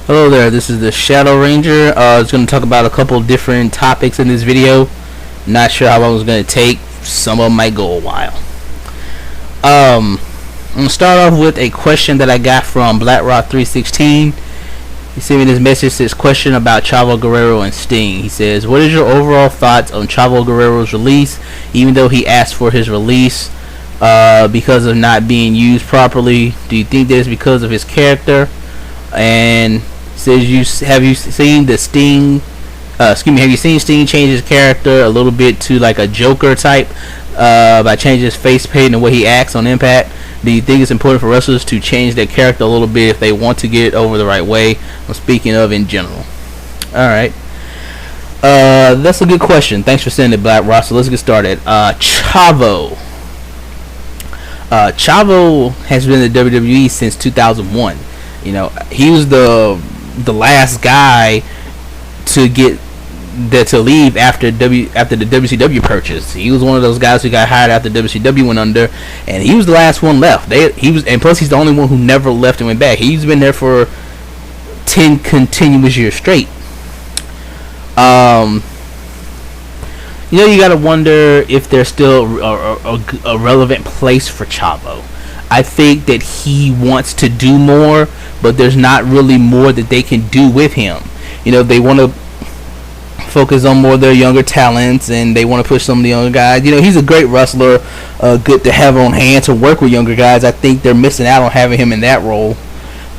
Hello there, this is the Shadow Ranger. I was going to talk about a couple different topics in this video. Not sure how long it's going to take. Some of them might go a while. I'm going to start off with a question that I got from BlackRock316. He sent me this message, this question about Chavo Guerrero and Sting. He says, what is your overall thoughts on Chavo Guerrero's release, even though he asked for his release because of not being used properly? Do you think that it's because of his character? And says, have you seen the Sting? Have you seen Sting change his character a little bit to like a Joker type by changing his face paint and the way he acts on Impact? Do you think it's important for wrestlers to change their character a little bit if they want to get it over the right way? I'm speaking of in general. All right, that's a good question. Thanks for sending it, Black Ross. So let's get started. Chavo. Chavo has been in the WWE since 2001. You know, he was the last guy to get to leave after the WCW purchase. He was one of those guys who got hired after WCW went under, and he was the last one left. And plus he's the only one who never left and went back. He's been there for 10 continuous years straight. You gotta wonder if there's still a relevant place for Chavo. I think that he wants to do more, but there's not really more that they can do with him. They want to focus on more of their younger talents, and they want to push some of the younger guys. He's a great wrestler, good to have on hand to work with younger guys. I think they're missing out on having him in that role,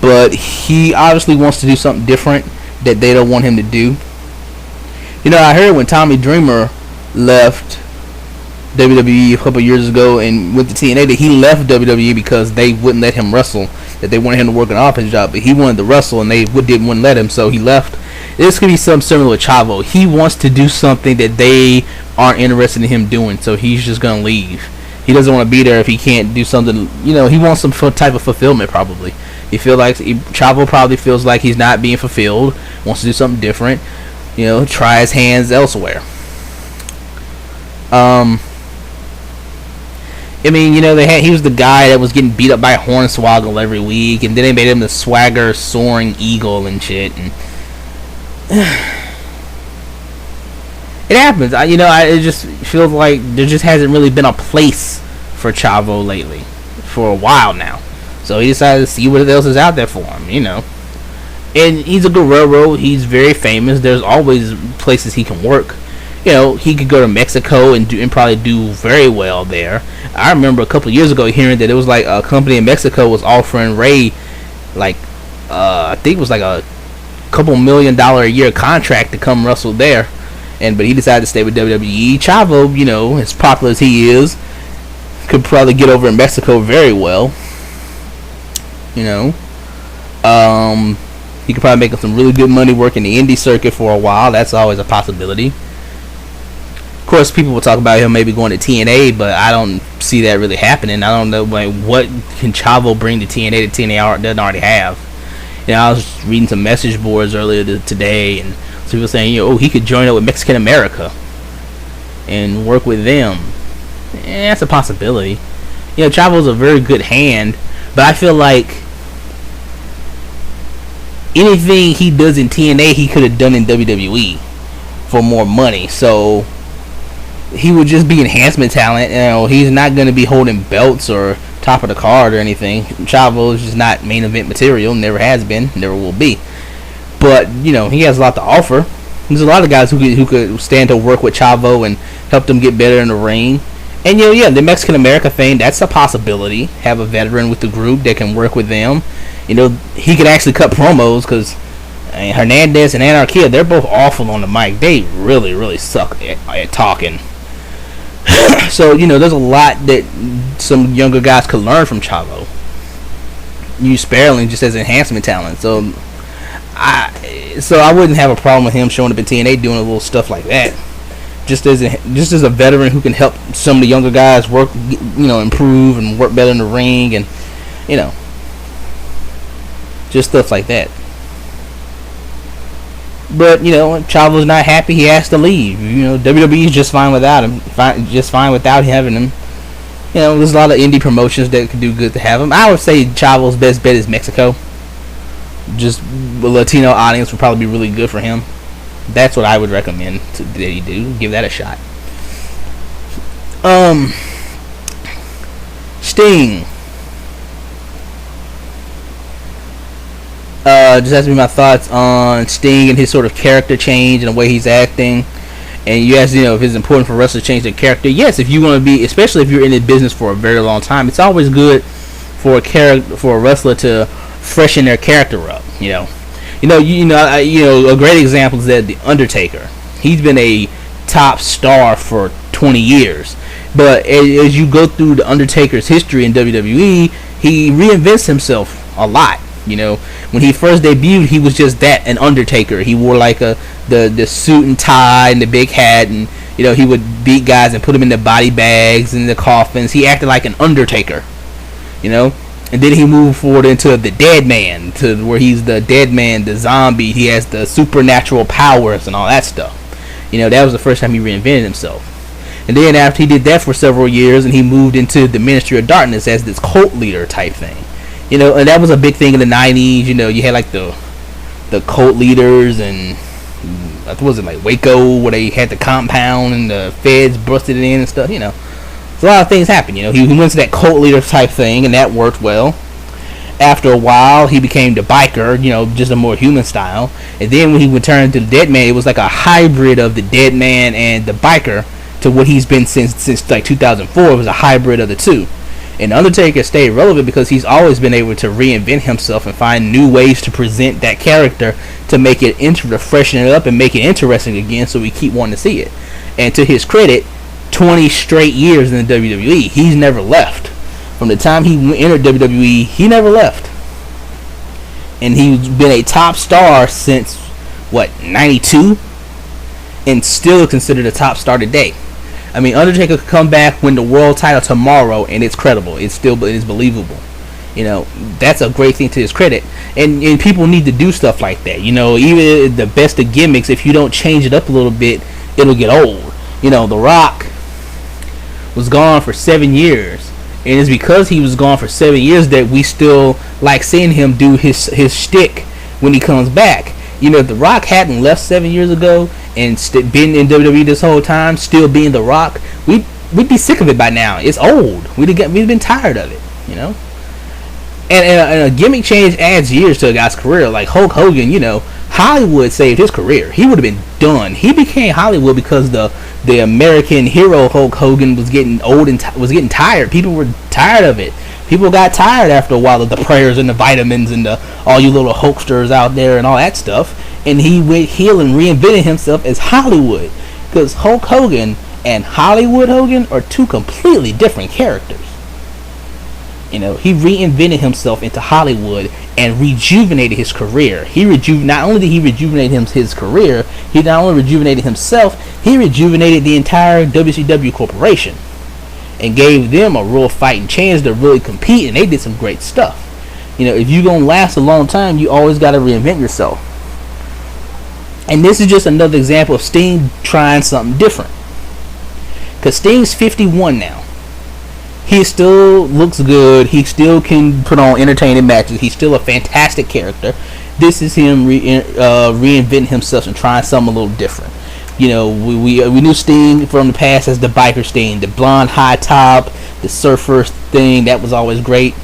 but he obviously wants to do something different that they don't want him to do. I heard when Tommy Dreamer left WWE a couple years ago and went to TNA that he left WWE because they wouldn't let him wrestle, that they wanted him to work an office job, but he wanted to wrestle and they wouldn't let him, so he left. This could be something similar with Chavo. He wants to do something that they aren't interested in him doing, so he's just going to leave. He doesn't want to be there if he can't do something. He wants some type of fulfillment probably. Chavo probably feels like he's not being fulfilled, wants to do something different, try his hands elsewhere. He was the guy that was getting beat up by a hornswoggle every week, and then they made him the swagger soaring eagle and shit. And it happens. It just feels like there just hasn't really been a place for Chavo lately for a while now. So he decided to see what else is out there for him. And he's a Guerrero. He's very famous. There's always places he can work. He could go to Mexico and probably do very well there. I remember a couple of years ago hearing that it was like a company in Mexico was offering Ray I think it was like a couple $1 million a year contract to come wrestle there, but he decided to stay with WWE. Chavo, as popular as he is, could probably get over in Mexico very well. He could probably make some really good money working the indie circuit for a while. That's always a possibility. Of course, people will talk about him maybe going to TNA, but I don't see that really happening. I don't know what can Chavo bring to TNA that TNA doesn't already have. I was reading some message boards earlier today, and some people saying, he could join up with Mexican America and work with them. That's a possibility. Chavo's a very good hand, but I feel like anything he does in TNA, he could have done in WWE for more money. So he would just be enhancement talent. He's not going to be holding belts or top of the card or anything. Chavo is just not main event material. Never has been. Never will be. But he has a lot to offer. There's a lot of guys who could stand to work with Chavo and help them get better in the ring. And the Mexican America thing, that's a possibility. Have a veteran with the group that can work with them. He could actually cut promos because Hernandez and Anarquia, they're both awful on the mic. They really, really suck at talking. So, there's a lot that some younger guys could learn from Chavo. Use Sparling just as enhancement talent. So I wouldn't have a problem with him showing up in TNA doing a little stuff like that. Just as a veteran who can help some of the younger guys work, improve and work better in the ring, and just stuff like that. But Chavo's not happy. He has to leave. WWE is just fine without him. Just fine without having him. There's a lot of indie promotions that could do good to have him. I would say Chavo's best bet is Mexico. Just the Latino audience would probably be really good for him. That's what I would recommend that he do. Give that a shot. Sting. Just ask me my thoughts on Sting and his sort of character change and the way he's acting. And you ask, if it's important for wrestlers to change their character. Yes, if you want to be, especially if you're in the business for a very long time, it's always good for a wrestler to freshen their character up. A great example is that The Undertaker. He's been a top star for 20 years, but as you go through The Undertaker's history in WWE, he reinvents himself a lot. When he first debuted, he was just an Undertaker. He wore like the suit and tie and the big hat, and he would beat guys and put them in the body bags and the coffins. He acted like an Undertaker, and then he moved forward into the Dead Man, to where he's the Dead Man, the zombie. He has the supernatural powers and all that stuff. That was the first time he reinvented himself. And then after he did that for several years, and he moved into the Ministry of Darkness as this cult leader type thing. And that was a big thing in the 90s. You had like the cult leaders, and what was it, like Waco, where they had the compound and the feds busted it in and stuff. So a lot of things happened. He went to that cult leader type thing, and that worked well. After a while, he became the biker, just a more human style. And then when he returned to the Dead Man, it was like a hybrid of the Dead Man and the biker to what he's been since like 2004. It was a hybrid of the two. And Undertaker stayed relevant because he's always been able to reinvent himself and find new ways to present that character to make it to freshen it up and make it interesting again, so we keep wanting to see it. And to his credit, 20 straight years in the WWE, he's never left. From the time he entered WWE, he never left. And he's been a top star since 92, and still considered a top star today. I mean, Undertaker could come back, win the world title tomorrow, and it's credible. It is believable. That's a great thing to his credit. And people need to do stuff like that. Even the best of gimmicks, if you don't change it up a little bit, it'll get old. The Rock was gone for 7 years. And it's because he was gone for 7 years that we still like seeing him do his shtick when he comes back. If The Rock hadn't left 7 years ago and been in WWE this whole time, still being The Rock, we'd be sick of it by now. It's old. We've been tired of it, And a gimmick change adds years to a guy's career. Like Hulk Hogan, Hollywood saved his career. He would have been done. He became Hollywood because the American hero Hulk Hogan was getting old and was getting tired. People were tired of it. People got tired after a while of the prayers and the vitamins and all you little Hulksters out there and all that stuff. And he went heel and reinvented himself as Hollywood. Because Hulk Hogan and Hollywood Hogan are two completely different characters. He reinvented himself into Hollywood and rejuvenated his career. Not only did he rejuvenate his career, he not only rejuvenated himself, he rejuvenated the entire WCW corporation and gave them a real fighting chance to really compete, and they did some great stuff. If you're going to last a long time, you always got to reinvent yourself. And this is just another example of Sting trying something different. Because Sting's 51 now. He still looks good. He still can put on entertaining matches. He's still a fantastic character. This is him reinventing himself and trying something a little different. We knew Sting from the past as the biker Sting, the blonde high top, the surfer thing. That was always great.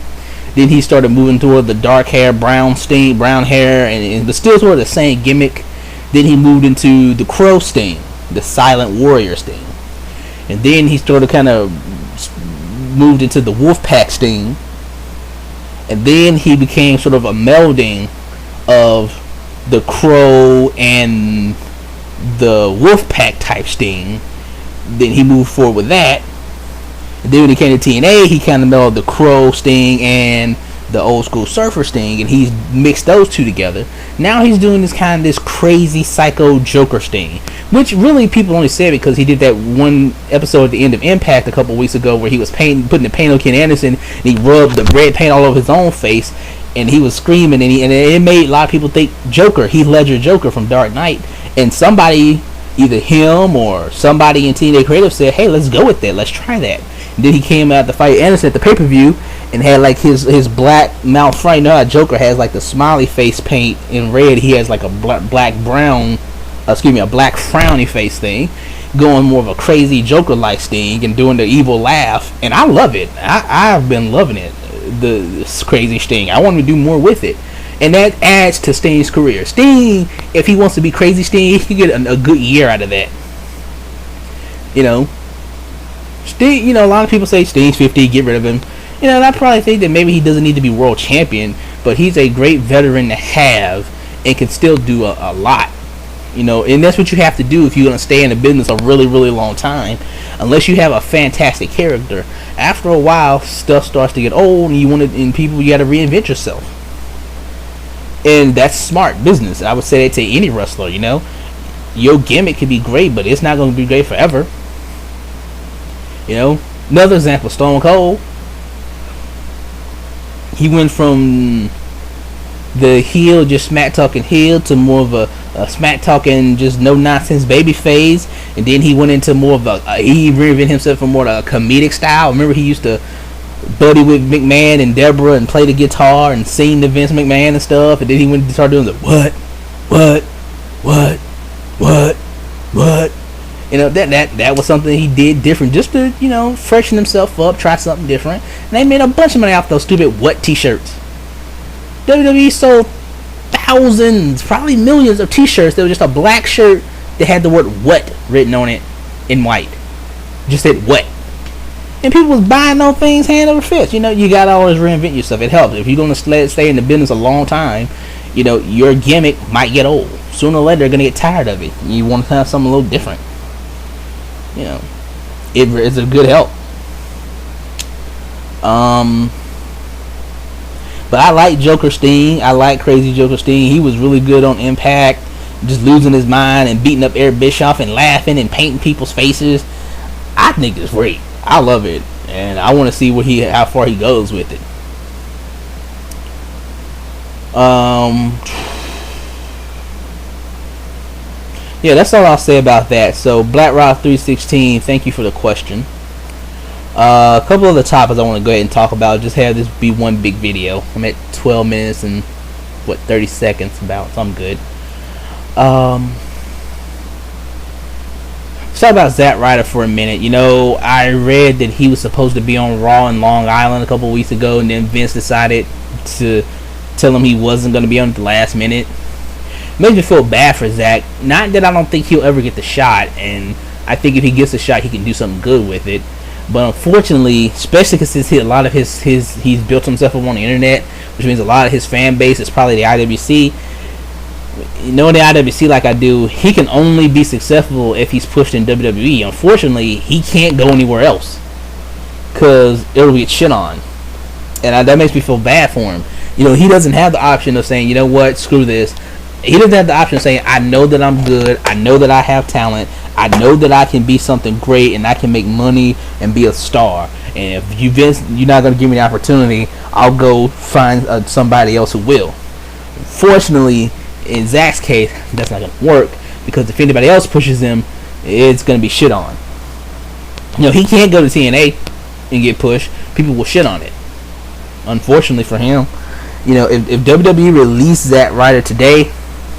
Then he started moving toward the dark hair, brown hair, and but still sort of the same gimmick. Then he moved into the Crow Sting, the silent warrior Sting. And then he started kind of moved into the Wolfpack Sting. And then he became sort of a melding of the Crow and the Wolfpack type Sting. Then he moved forward with that. And then when he came to TNA, he kind of melded the Crow Sting and the old school surfer Sting, and he's mixed those two together. Now he's doing this crazy psycho Joker Sting, which really people only said because he did that one episode at the end of Impact a couple weeks ago where he was putting the paint on Ken Anderson, and he rubbed the red paint all over his own face, and he was screaming, and it made a lot of people think Joker, Heath Ledger Joker from Dark Knight. And somebody, either him or somebody in TNA Creative, said, hey, let's go with that, let's try that. And then he came out to fight Anderson at the pay-per-view, and had like his black mouth front. You know how Joker has like the smiley face paint in red. He has like a black brown, a black frowny face thing, going more of a crazy Joker like Sting and doing the evil laugh. And I love it. I've been loving it. The crazy Sting. I want to do more with it. And that adds to Sting's career. Sting, if he wants to be crazy Sting, he can get a good year out of that. You know, Sting. You know, a lot of people say Sting's 50, get rid of him. You know, and I probably think that maybe he doesn't need to be world champion, but he's a great veteran to have and can still do a lot. You know, and that's what you have to do if you're going to stay in the business a really, really long time. Unless you have a fantastic character, after a while, stuff starts to get old, and you got to reinvent yourself. And that's smart business. I would say that to any wrestler. You know, your gimmick could be great, but it's not going to be great forever. You know, another example, Stone Cold. He went from the heel, just smack talking heel, to more of a smack talking, just no nonsense baby phase, and then he went into more of he reinvented himself for more of a comedic style. Remember, he used to buddy with McMahon and Deborah and play the guitar and sing to Vince McMahon and stuff, and then he went to start doing the what. You know, that was something he did different, just to, you know, freshen himself up, try something different. And they made a bunch of money off those stupid what t-shirts. WWE sold thousands, probably millions of t-shirts that were just a black shirt that had the word what written on it in white. Just said what. And people was buying those things hand over fist. You know, you gotta always reinvent yourself. It helps. If you're gonna stay in the business a long time, you know, your gimmick might get old. Sooner or later, they're gonna get tired of it. You want to have something a little different. You know, it's a good help. But I like Joker Sting. I like Crazy Joker Sting. He was really good on Impact, just losing his mind and beating up Eric Bischoff and laughing and painting people's faces. I think it's great. I love it, and I want to see how far he goes with it. Yeah, that's all I'll say about that. So Black Rock 316, thank you for the question. A couple of the topics I want to go ahead and talk about. Just have this be one big video. I'm at 12 minutes and 30 seconds about, so I'm good. Let's talk about Zack Ryder for a minute. You know, I read that he was supposed to be on Raw in Long Island a couple weeks ago, and then Vince decided to tell him he wasn't going to be on at the last minute. Makes me feel bad for Zack. Not that I don't think he'll ever get the shot, and I think if he gets the shot, he can do something good with it. But unfortunately, especially because a lot of he's built himself up on the internet, which means a lot of his fan base is probably the IWC. You know, the IWC, like I do, he can only be successful if he's pushed in WWE. Unfortunately, he can't go anywhere else because it'll get shit on, and that makes me feel bad for him. You know, he doesn't have the option of saying, you know what, screw this. He doesn't have the option of saying, I know that I'm good, I know that I have talent, I know that I can be something great, and I can make money and be a star. And if you, Vince, you're not going to give me the opportunity, I'll go find somebody else who will. Fortunately, in Zack's case, that's not going to work, because if anybody else pushes him, it's going to be shit on. You know, he can't go to TNA and get pushed. People will shit on it. Unfortunately for him. You know, if WWE released Zack Ryder today,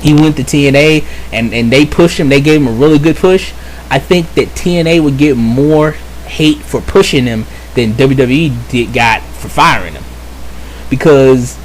he went to TNA and they pushed him, they gave him a really good push, I think that TNA would get more hate for pushing him than WWE got for firing him. Because,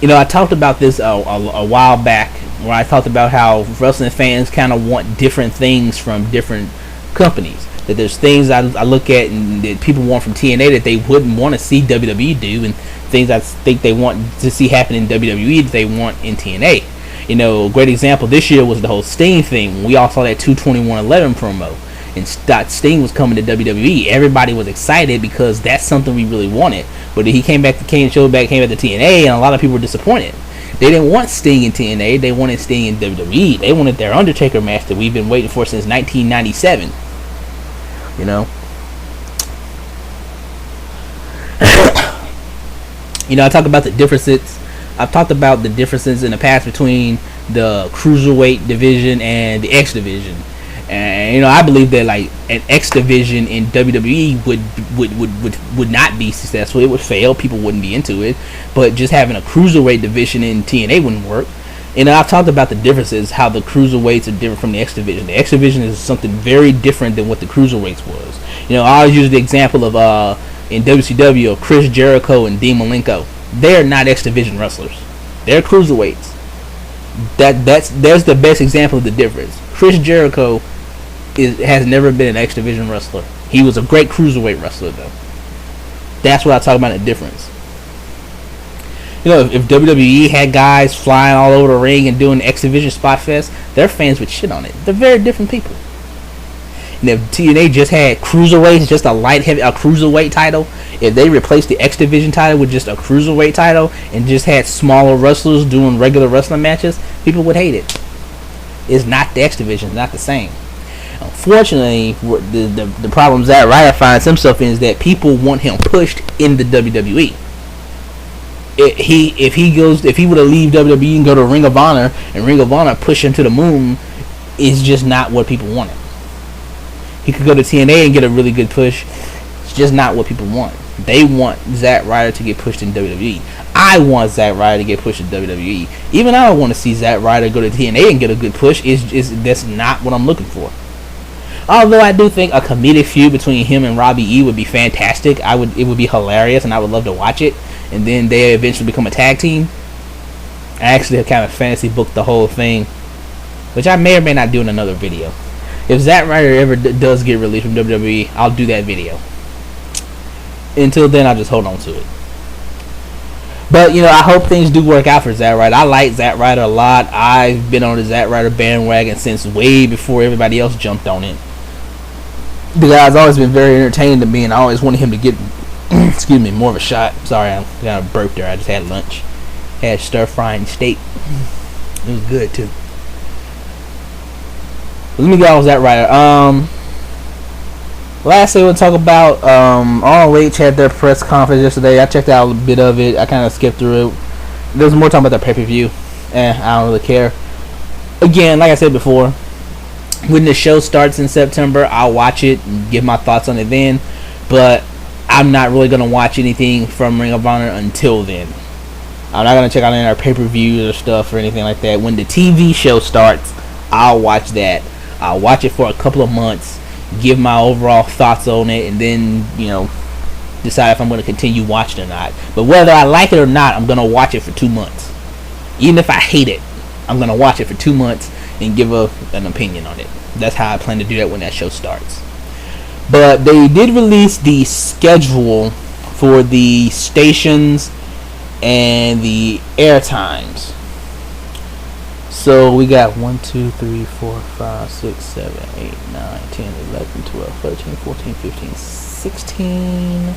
you know, I talked about this a while back, where I talked about how wrestling fans kind of want different things from different companies. That there's things I look at and that people want from TNA that they wouldn't want to see WWE do, and things I think they want to see happen in WWE that they want in TNA. You know, a great example this year was the whole Sting thing. We all saw that 22111 promo, and Sting was coming to WWE. Everybody was excited because that's something we really wanted. But he came back to TNA, and a lot of people were disappointed. They didn't want Sting in TNA. They wanted Sting in WWE. They wanted their Undertaker match that we've been waiting for since 1997. You know. You know, I talk about the differences. I've talked about the differences in the past between the Cruiserweight division and the X division. And I believe that like an X division in WWE would not be successful. It would fail. People wouldn't be into it. But just having a cruiserweight division in TNA wouldn't work. And I've talked about the differences, how the cruiserweights are different from the X division. The X division is something very different than what the cruiserweights was. I always use the example of in WCW of Chris Jericho and Dean Malenko. They're not X division wrestlers. They're cruiserweights. There's the best example of the difference. Chris Jericho has never been an X division wrestler. He was a great cruiserweight wrestler though. That's what I talk about the difference. If WWE had guys flying all over the ring and doing X Division Spot Fest, their fans would shit on it. They're very different people. And if TNA just had cruiserweights, just a cruiserweight title, if they replaced the X Division title with just a cruiserweight title and just had smaller wrestlers doing regular wrestling matches, people would hate it. It's not the X Division, it's not the same. Unfortunately, the problem Zack Ryder finds himself in is that people want him pushed in the WWE. If he would have leave WWE and go to Ring of Honor, and Ring of Honor push him to the moon, is just not what people wanted. He could go to TNA and get a really good push. It's just not what people want. They want Zack Ryder to get pushed in WWE. I want Zack Ryder to get pushed in WWE. Even I don't want to see Zack Ryder go to TNA and get a good push. That's not what I'm looking for. Although I do think a comedic feud between him and Robbie E would be fantastic. It would be hilarious, and I would love to watch it. And then they eventually become a tag team. I actually have kind of fantasy booked the whole thing, which I may or may not do in another video. If Zack Ryder ever does get released from WWE, I'll do that video. Until then, I'll just hold on to it. But, I hope things do work out for Zack Ryder. I like Zack Ryder a lot. I've been on the Zack Ryder bandwagon since way before everybody else jumped on it. The guy's always been very entertaining to me, and I always wanted him to get more of a shot. Sorry, I kind of burped there. I just had lunch. Had stir-frying steak. It was good, too. Let me get on with Zack Ryder. Lastly, we'll talk about ROH had their press conference yesterday. I checked out a bit of it. I kind of skipped through it. There's more talking about their pay-per-view. I don't really care. Again, like I said before, when the show starts in September, I'll watch it and give my thoughts on it then. But I'm not really going to watch anything from Ring of Honor until then. I'm not going to check out any of our pay-per-views or stuff or anything like that. When the TV show starts, I'll watch that. I'll watch it for a couple of months, give my overall thoughts on it, and then, decide if I'm going to continue watching it or not. But whether I like it or not, I'm going to watch it for 2 months. Even if I hate it, I'm going to watch it for 2 months and give an opinion on it. That's how I plan to do that when that show starts. But they did release the schedule for the stations and the air times. So we got 1, 2, 3, 4, 5, 6, 7, 8, 9, 10, 11, 12, 13, 14, 15, 16,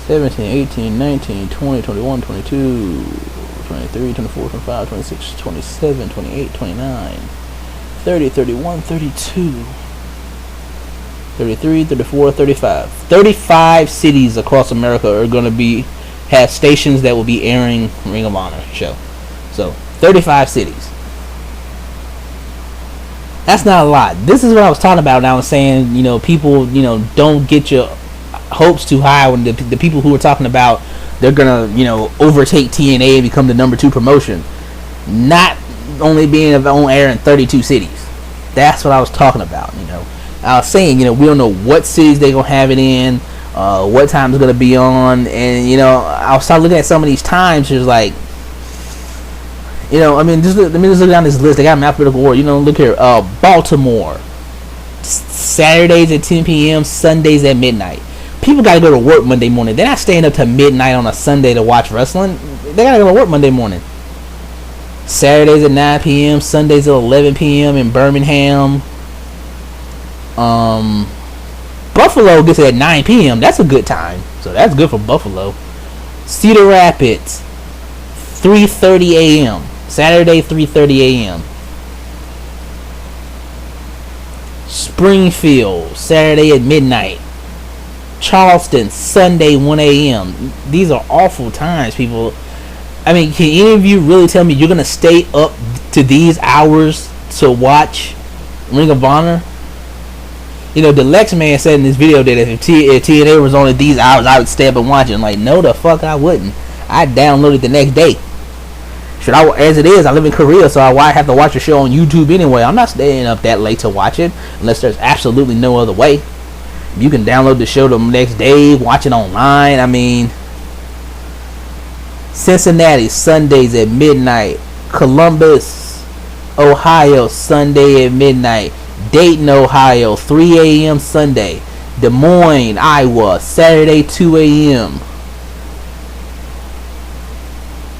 17, 18, 19, 20, 21, 22, 23, 24, 25, 26, 27, 28, 29, 30, 31, 32, 33, 34, 35. 35 cities across America are going to have stations that will be airing Ring of Honor show. So, 35 cities. That's not a lot. This is what I was talking about when I was saying, people, don't get your hopes too high when the people who are talking about they're going to, overtake TNA and become the number 2 promotion. Not only being on air in 32 cities. That's what I was talking about, I was saying, we don't know what cities they're going to have it in, what time it's going to be on, and, I'll start looking at some of these times, it's like, let me just look down this list. They got alphabetical order, look here, Baltimore, Saturdays at 10 p.m., Sundays at midnight. People got to go to work Monday morning. They're not staying up to midnight on a Sunday to watch wrestling. They got to go to work Monday morning. Saturdays at 9 p.m., Sundays at 11 p.m. in Birmingham. Buffalo gets it at 9 p.m. That's a good time. So that's good for Buffalo. Cedar Rapids, 3:30 a.m. Saturday, 3:30 a.m. Springfield, Saturday at midnight. Charleston, Sunday, 1 a.m. These are awful times, people. I mean, can any of you really tell me you're going to stay up to these hours to watch Ring of Honor. You know, the Lex man said in this video that if TNA was on at these hours, I would stay up and watch it. I'm like, no, the fuck I wouldn't. I'd download it the next day. Should I? As it is, I live in Korea, so I have to watch the show on YouTube anyway. I'm not staying up that late to watch it unless there's absolutely no other way. You can download the show the next day, watch it online. I mean, Cincinnati, Sundays at midnight. Columbus, Ohio, Sunday at midnight. Dayton, Ohio, 3 a.m. Sunday. Des Moines, Iowa, Saturday, 2 a.m.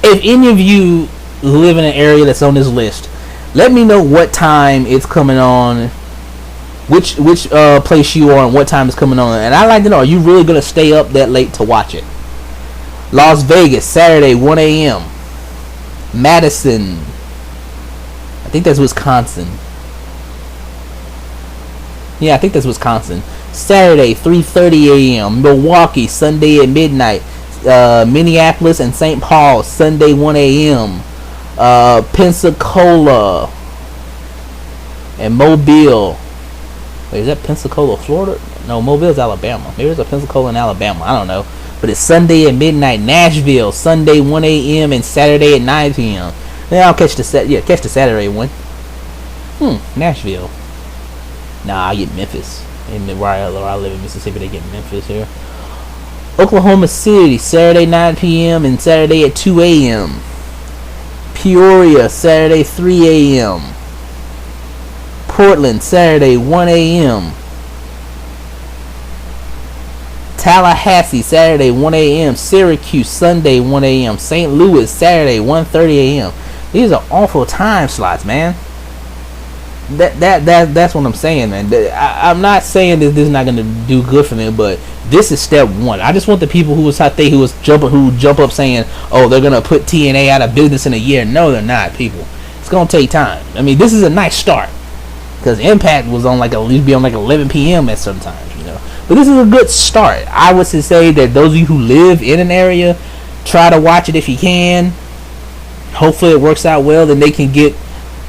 If any of you live in an area that's on this list, let me know what time it's coming on, which place you are and what time it's coming on. And I'd like to know, are you really going to stay up that late to watch it? Las Vegas, Saturday, 1 a.m. Madison, I think that's Wisconsin. Yeah, I think that's Wisconsin. Saturday, 3:30 a.m. Milwaukee, Sunday at midnight. Minneapolis and St. Paul, Sunday, 1 a.m. Pensacola and Mobile. Wait, is that Pensacola, Florida? No, Mobile's Alabama. Maybe there's a Pensacola in Alabama. I don't know. But it's Sunday at midnight. Nashville, Sunday, 1 a.m. and Saturday at 9 p.m. Yeah, I'll catch the Saturday one. Nashville. Nah, I get Memphis. Where I live in Mississippi, they get Memphis here. Oklahoma City, Saturday 9 p.m. and Saturday at 2 a.m. Peoria, Saturday 3 a.m. Portland, Saturday 1 a.m. Tallahassee, Saturday 1 a.m. Syracuse, Sunday 1 a.m. St. Louis, Saturday 1:30 a.m. These are awful time slots, man. That's what I'm saying, man. I'm not saying that this is not gonna do good for me, but this is step one. I just want the people who jump up saying, "Oh, they're gonna put TNA out of business in a year." No, they're not, people. It's gonna take time. I mean, this is a nice start because Impact was on used to be on 11 p.m. at some times, you know. But this is a good start. I would say that those of you who live in an area, try to watch it if you can. Hopefully, it works out well. Then they can get,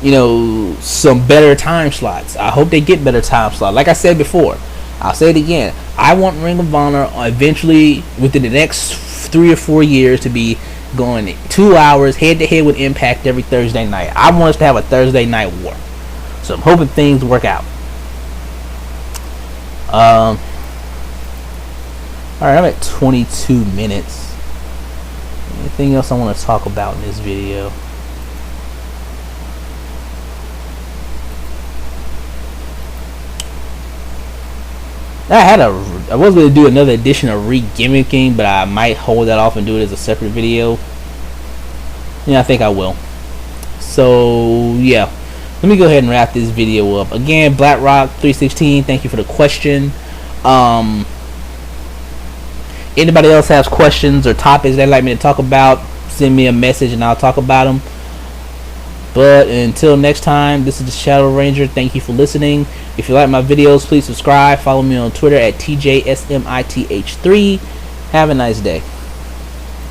you know, some better time slots. I hope they get better time slots. Like I said before, I'll say it again. I want Ring of Honor eventually within the next 3 or 4 years to be going 2 hours head to head with Impact every Thursday night. I want us to have a Thursday night war. So I'm hoping things work out. Alright, I'm at 22 minutes. Anything else I want to talk about in this video? I was going to do another edition of re-gimmicking, but I might hold that off and do it as a separate video. Yeah, I think I will. So, yeah. Let me go ahead and wrap this video up. Again, BlackRock316, thank you for the question. Anybody else has questions or topics they'd like me to talk about, send me a message and I'll talk about them. But until next time, this is the Shadow Ranger. Thank you for listening. If you like my videos, please subscribe. Follow me on Twitter at TJSMITH3. Have a nice day.